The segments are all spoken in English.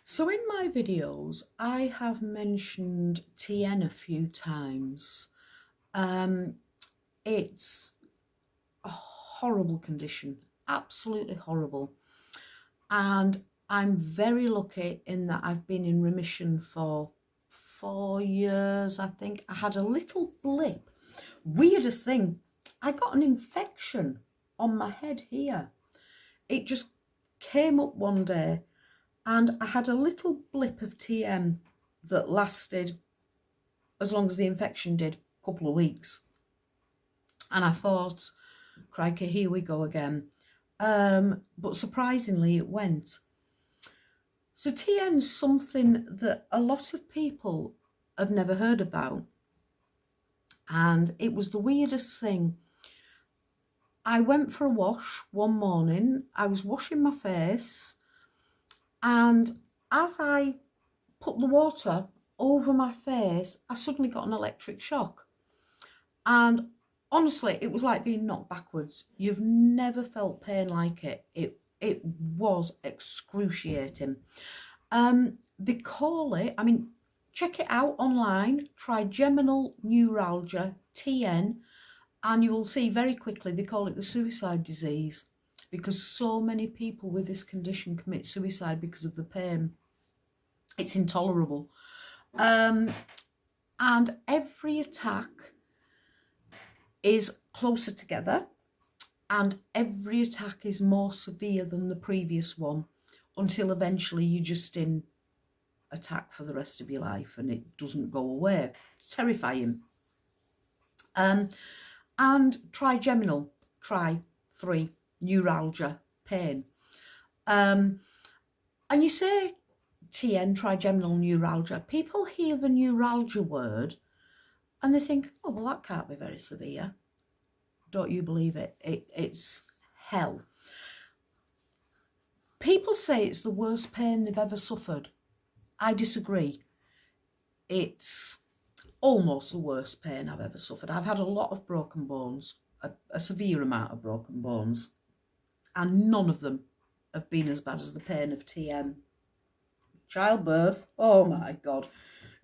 So in my videos, I have mentioned TN a few times. It's a horrible condition, absolutely horrible. And I'm very lucky in that I've been in remission for 4 years, I think. I had a little blip. Weirdest thing, I got an infection on my head here. It just came up one day. And I had a little blip of TM that lasted as long as the infection did, a couple of weeks. And I thought, crikey, here we go again. But surprisingly, it went. So TN's something that a lot of people have never heard about. And it was the weirdest thing. I went for a wash one morning. I was washing my face. And as I put the water over my face, I suddenly got an electric shock. And honestly, it was like being knocked backwards. You've never felt pain like it. It was excruciating. They call it, check it out online, trigeminalneuralgia, TN, and you will see very quickly they call it the suicide disease because so many people with this condition commit suicide because of the pain. It's intolerable. And every attack is closer together and every attack is more severe than the previous one until eventually you're just in attack for the rest of your life and it doesn't go away. It's terrifying. And trigeminal, three, neuralgia, pain. And you say TN, trigeminal neuralgia, people hear the neuralgia word and they think, oh, well, that can't be very severe. Don't you believe it? It's hell. People say it's the worst pain they've ever suffered. I disagree. It's almost the worst pain I've ever suffered. I've had a lot of broken bones, a severe amount of broken bones, and none of them have been as bad as the pain of TN. Childbirth, oh my God,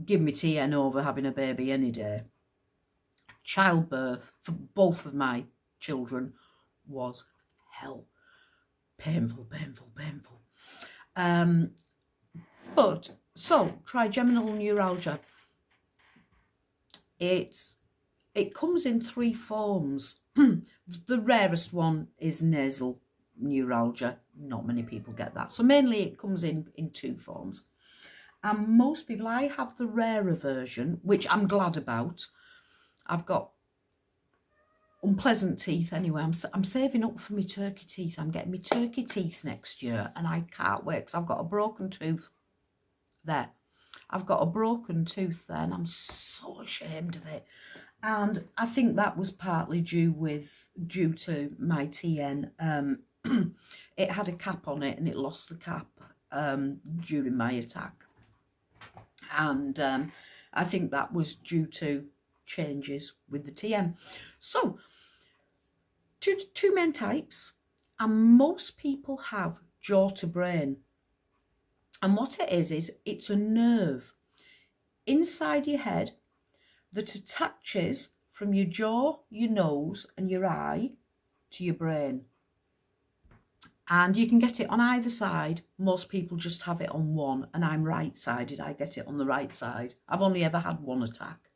give me TN over having a baby any day. Childbirth for both of my children was hell. Painful, painful, painful. But so trigeminal neuralgia, it comes in three forms. The rarest one is nasal neuralgia. Not many people get that. So mainly it comes in two forms. And most people, I have the rarer version, which I'm glad about. I've got unpleasant teeth anyway. I'm saving up for my turkey teeth. I'm getting my turkey teeth next year and I can't wait because I've got a broken tooth there. I've got a broken tooth there and I'm so ashamed of it. And I think that was partly due to my TN. It had a cap on it and it lost the cap during my attack. And I think that was due to changes with the TN. So, two main types, and most people have jaw to brain. And what it is it's a nerve inside your head that attaches from your jaw, your nose and your eye to your brain. And you can get it on either side. Most people just have it on one, and I'm right-sided. I get it on the right side. I've only ever had one attack.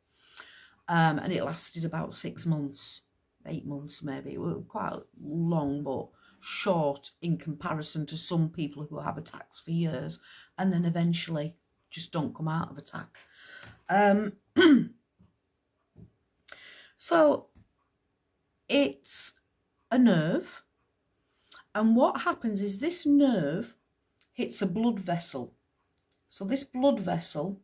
And it lasted about 6 months, 8 months maybe. It was quite long, but short in comparison to some people who have attacks for years and then eventually just don't come out of attack. So it's a nerve. And what happens is this nerve hits a blood vessel. So this blood vessel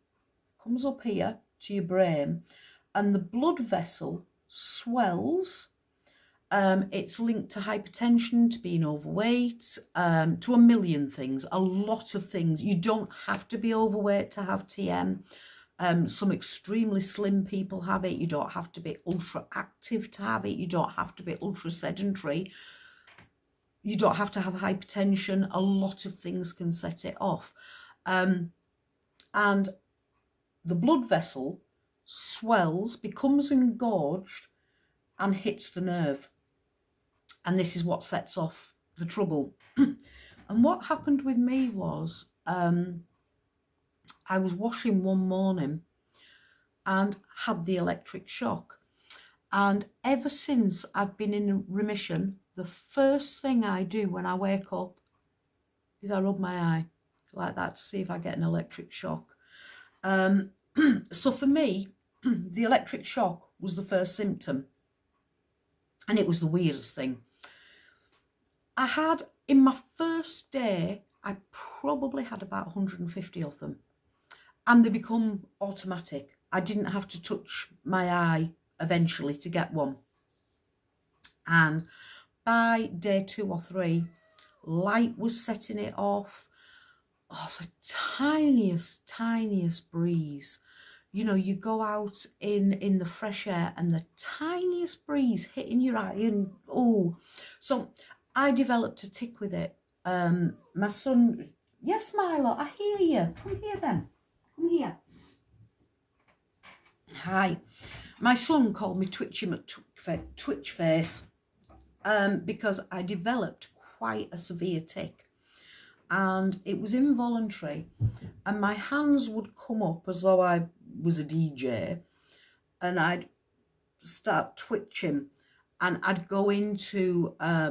comes up here to your brain and the blood vessel swells. It's linked to hypertension, to being overweight, to a million things, a lot of things. You don't have to be overweight to have TM. Some extremely slim people have it. You don't have to be ultra active to have it. You don't have to be ultra sedentary. You don't have to have hypertension. A lot of things can set it off. And the blood vessel swells, becomes engorged, and hits the nerve. And this is what sets off the trouble. And what happened with me was I was washing one morning and had the electric shock. And ever since I've been in remission, the first thing I do when I wake up is I rub my eye like that to see if I get an electric shock. So for me, the electric shock was the first symptom. And it was the weirdest thing. I had, in my first day, I probably had about 150 of them. And they become automatic. I didn't have to touch my eye eventually to get one. And by day 2 or 3, light was setting it off. Oh, the tiniest breeze. You know, you go out in the fresh air and the tiniest breeze hitting your eye, and oh, so I developed a tick with it. My son, yes, Milo, I hear you. Come here then. Come here. Hi. My son called me Twitch face because I developed quite a severe tick. And it was involuntary, and my hands would come up as though I was a DJ, and I'd start twitching, and I'd go into a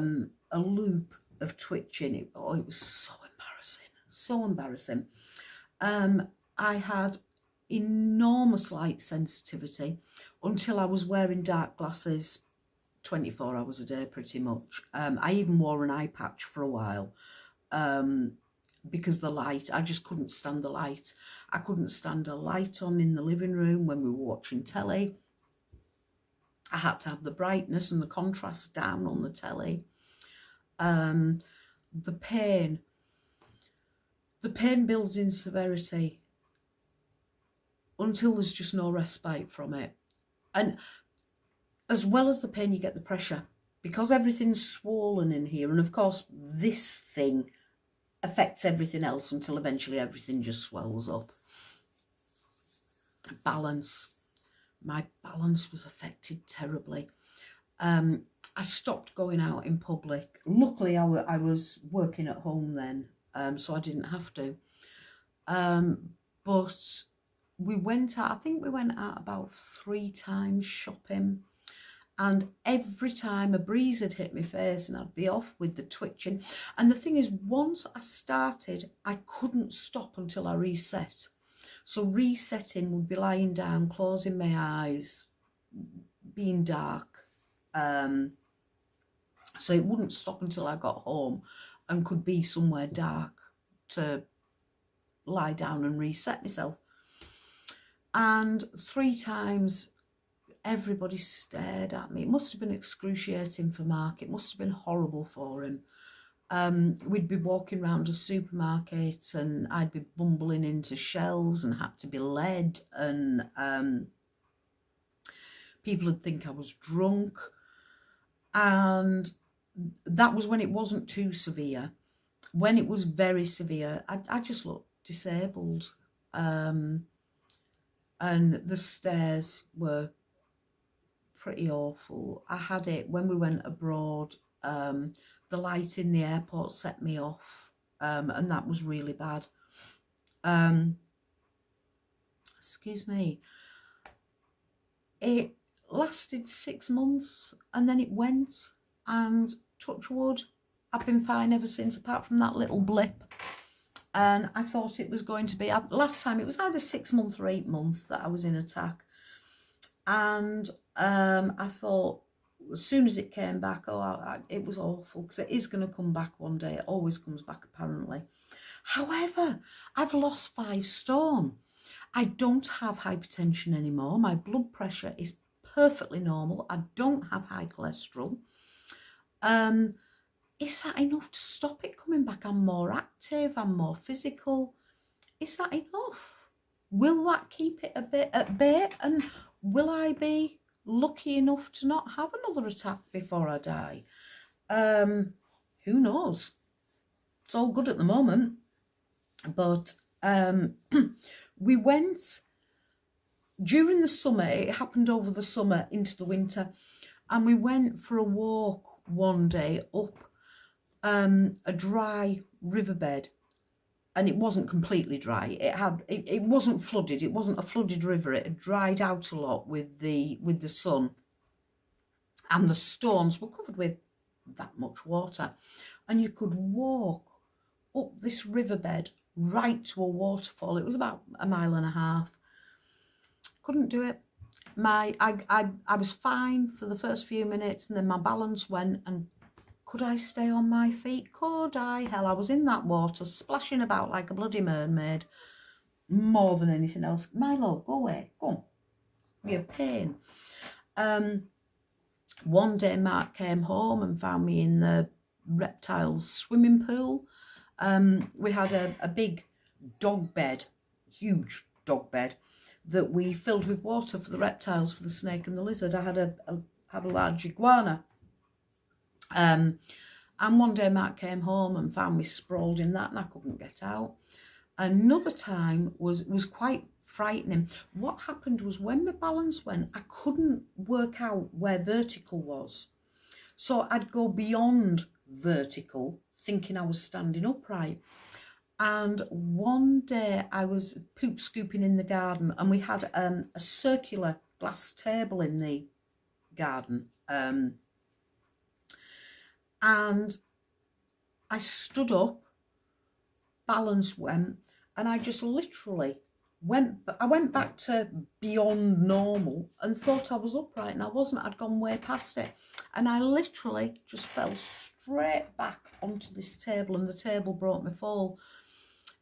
loop of twitching. It was so embarrassing. I had enormous light sensitivity until I was wearing dark glasses 24 hours a day pretty much. I even wore an eye patch for a while. Because the light, I just couldn't stand the light. I couldn't stand a light on in the living room when we were watching telly. I had to have the brightness and the contrast down on the telly. The pain builds in severity until there's just no respite from it. And as well as the pain, you get the pressure, because everything's swollen in here. And of course, this thing affects everything else until eventually everything just swells up. Balance. My balance was affected terribly. I stopped going out in public. Luckily, I was working at home then, so I didn't have to. But we went out, I think we went out about 3 times shopping. And every time a breeze had hit my face and I'd be off with the twitching. And the thing is, once I started, I couldn't stop until I reset. So resetting would be lying down, closing my eyes, being dark. So it wouldn't stop until I got home and could be somewhere dark to lie down and reset myself. And 3 times, everybody stared at me. It must have been excruciating for Mark. It must have been horrible for him. We'd be walking around a supermarket and I'd be bumbling into shelves and had to be led, and people would think I was drunk. And that was when it wasn't too severe. When it was very severe, I just looked disabled. And the stares were pretty awful. I had it when we went abroad. The light in the airport set me off, and that was really bad. Excuse me. It lasted 6 months and then it went, and touch wood, I've been fine ever since, apart from that little blip. And I thought it was going to be, last time it was either 6 months or 8 months that I was in attack. And I thought, as soon as it came back, it was awful, because it is going to come back one day. It always comes back, apparently. However, I've lost 5 stone. I don't have hypertension anymore. My blood pressure is perfectly normal. I don't have high cholesterol. Is that enough to stop it coming back? I'm more active. I'm more physical. Is that enough? Will that keep it a bit at bay? And will I be lucky enough to not have another attack before I die? Who knows? It's all good at the moment, but We went during the summer. It happened over the summer into the winter, and we went for a walk one day up a dry riverbed, and it wasn't completely dry. It wasn't flooded. It wasn't a flooded river. It had dried out a lot with the sun, and the stones were covered with that much water, and you could walk up this riverbed right to a waterfall. It was about 1.5 miles. Couldn't do it. I was fine for the first few minutes, and then my balance went, and could I stay on my feet? Could I? Hell, I was in that water, splashing about like a bloody mermaid, more than anything else. Milo, go away, go on. You're a pain. One day Mark came home and found me in the reptiles swimming pool. We had a big dog bed, huge dog bed, that we filled with water for the reptiles, for the snake and the lizard. I had a large iguana. And one day Mark came home and found me sprawled in that, and I couldn't get out. Another time was quite frightening. What happened was, when my balance went, I couldn't work out where vertical was. So I'd go beyond vertical, thinking I was standing upright. And one day I was poop scooping in the garden, and we had a circular glass table in the garden. And I stood up, balance went, and I just literally I went back to beyond normal and thought I was upright, and I wasn't. I'd gone way past it, and I literally just fell straight back onto this table, and the table brought me fall.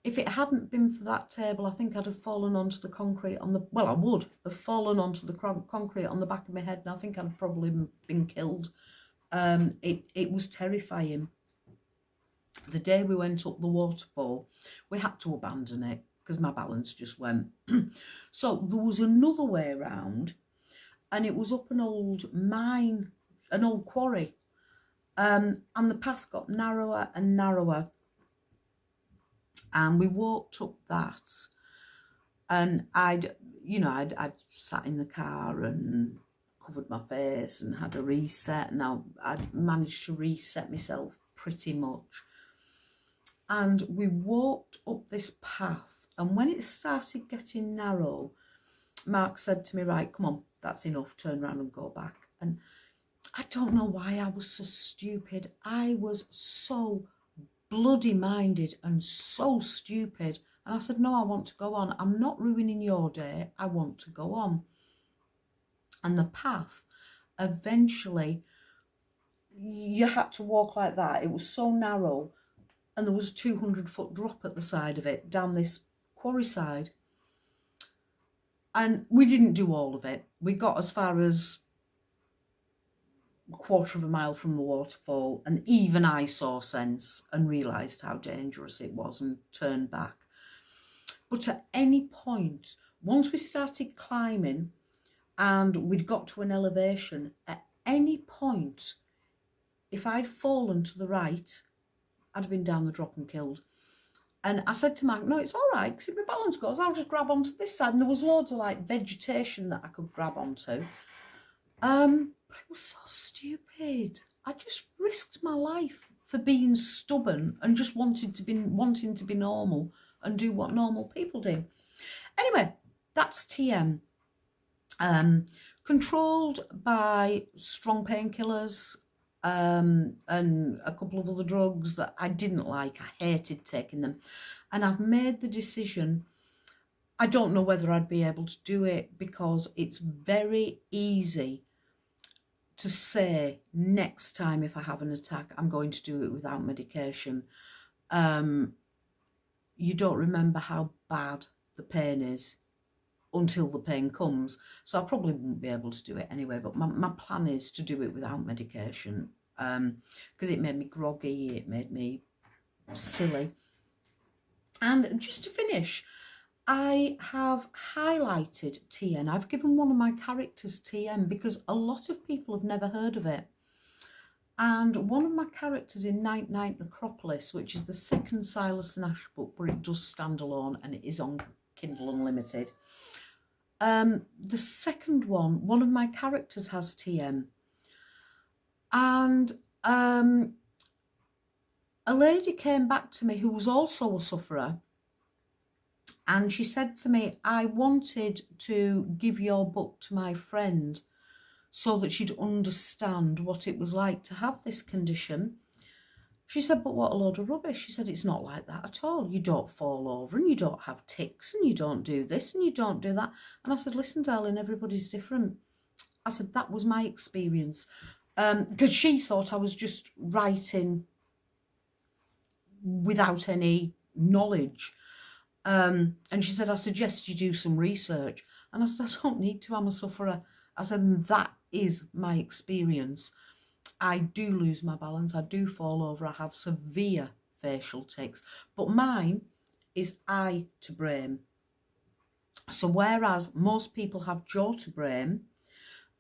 If it hadn't been for that table, I think I'd have fallen onto the concrete I would have fallen onto the concrete on the back of my head, and I think I'd probably been killed. It was terrifying. The day we went up the waterfall, we had to abandon it because my balance just went. So there was another way around, and it was up an old mine, an old quarry, and the path got narrower and narrower, and we walked up that, and I'd sat in the car and covered my face and had a reset. Now I'd managed to reset myself pretty much, and we walked up this path, and when it started getting narrow, Mark said to me, right, come on, that's enough, turn around and go back. And I don't know why I was so stupid. I was so bloody minded and so stupid, and I said, no, I want to go on. I'm not ruining your day, I want to go on. And the path, eventually, you had to walk like that. It was so narrow, and there was a 200-foot drop at the side of it, down this quarry side. And we didn't do all of it. We got as far as a 1/4 mile from the waterfall, and even I saw sense and realised how dangerous it was and turned back. But at any point, once we started climbing and we'd got to an elevation, at any point, if I'd fallen to the right, I'd have been down the drop and killed. And I said to Mark, no, it's all right, because if my balance goes, I'll just grab onto this side. And there was loads of like vegetation that I could grab onto. But it was so stupid. I just risked my life for being stubborn and just wanting to be normal and do what normal people do. Anyway, that's TM. Controlled by strong painkillers, and a couple of other drugs that I didn't like. I hated taking them, and I've made the decision. I don't know whether I'd be able to do it, because it's very easy to say next time if I have an attack, I'm going to do it without medication. You don't remember how bad the pain is until the pain comes. So I probably won't be able to do it anyway, but my plan is to do it without medication, because it made me groggy, it made me silly. And just to finish, I have highlighted TN. I've given one of my characters TN because a lot of people have never heard of it. And one of my characters in Night Night Necropolis, which is the second Silas Nash book, but it does stand alone and it is on Kindle Unlimited. The second one of my characters has TM. And a lady came back to me who was also a sufferer. And she said to me, I wanted to give your book to my friend so that she'd understand what it was like to have this condition. She said, but what a load of rubbish. She said, it's not like that at all. You don't fall over and you don't have tics and you don't do this and you don't do that. And I said, listen, darling, everybody's different. I said, that was my experience. Because she thought I was just writing without any knowledge. And she said, I suggest you do some research. And I said, I don't need to, I'm a sufferer. I said, that is my experience. I do lose my balance. I do fall over. I have severe facial tics. But mine is eye to brain. So whereas most people have jaw to brain,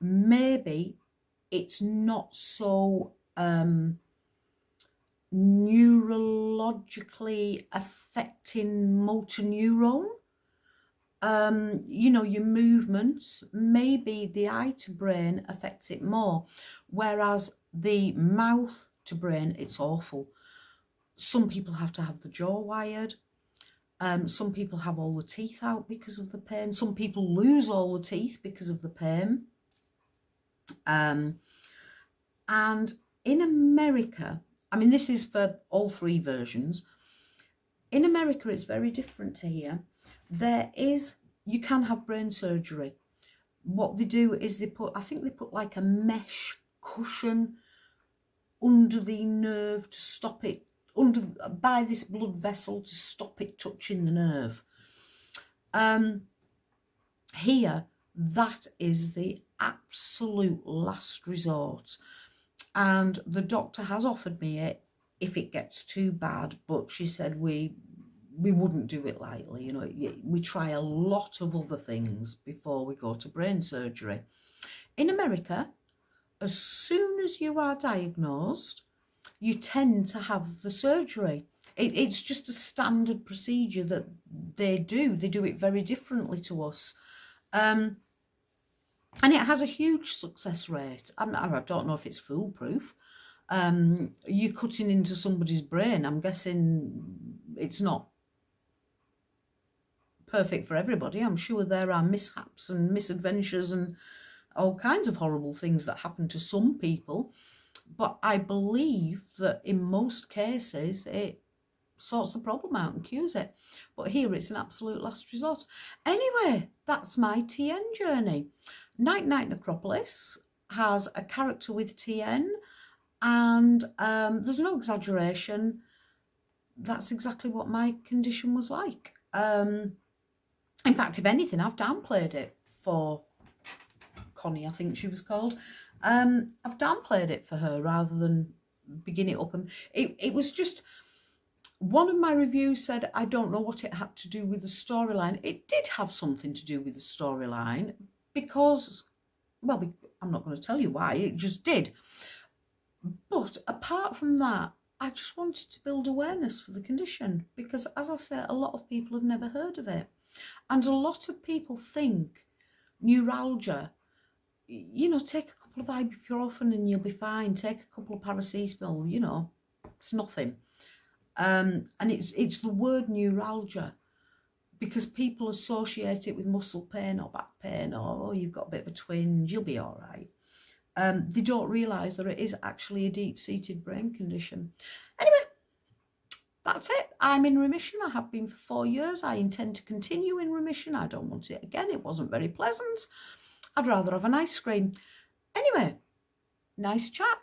maybe it's not so neurologically affecting motor neuron. You know, your movements, maybe the eye to brain affects it more, whereas the mouth to brain, it's awful. Some people have to have the jaw wired. Some people have all the teeth out because of the pain. Some people lose all the teeth because of the pain. And in America, I mean, this is for all three versions. In America, it's very different to here. You can have brain surgery. What they do is I think they put like a mesh cushion under the nerve to stop it, by this blood vessel to stop it touching the nerve. Here, that is the absolute last resort. And the doctor has offered me it if it gets too bad, but she said we wouldn't do it lightly. You know, we try a lot of other things before we go to brain surgery. In America, as soon as you are diagnosed, you tend to have the surgery. It's just a standard procedure that they do. They do it very differently to us. And it has a huge success rate. I don't know if it's foolproof. You're cutting into somebody's brain. I'm guessing it's not perfect for everybody. I'm sure there are mishaps and misadventures and all kinds of horrible things that happen to some people. But I believe that in most cases, it sorts the problem out and cures it. But here it's an absolute last resort. Anyway, that's my TN journey. Night Night Necropolis has a character with TN, and there's no exaggeration. That's exactly what my condition was like. In fact, if anything, I've downplayed it for Connie, I think she was called. I've downplayed it for her rather than begin it up. And it was just, one of my reviews said, I don't know what it had to do with the storyline. It did have something to do with the storyline because, well, I'm not going to tell you why, it just did. But apart from that, I just wanted to build awareness for the condition because, as I say, a lot of people have never heard of it. And a lot of people think neuralgia, you know, take a couple of ibuprofen and you'll be fine. Take a couple of paracetamol, you know, it's nothing. And it's the word neuralgia because people associate it with muscle pain or back pain or, oh, you've got a bit of a twinge, you'll be all right. They don't realise that it is actually a deep-seated brain condition. Anyway, that's it. I'm in remission. I have been for 4 years. I intend to continue in remission. I don't want it again. It wasn't very pleasant. I'd rather have an ice cream. Anyway, nice chat.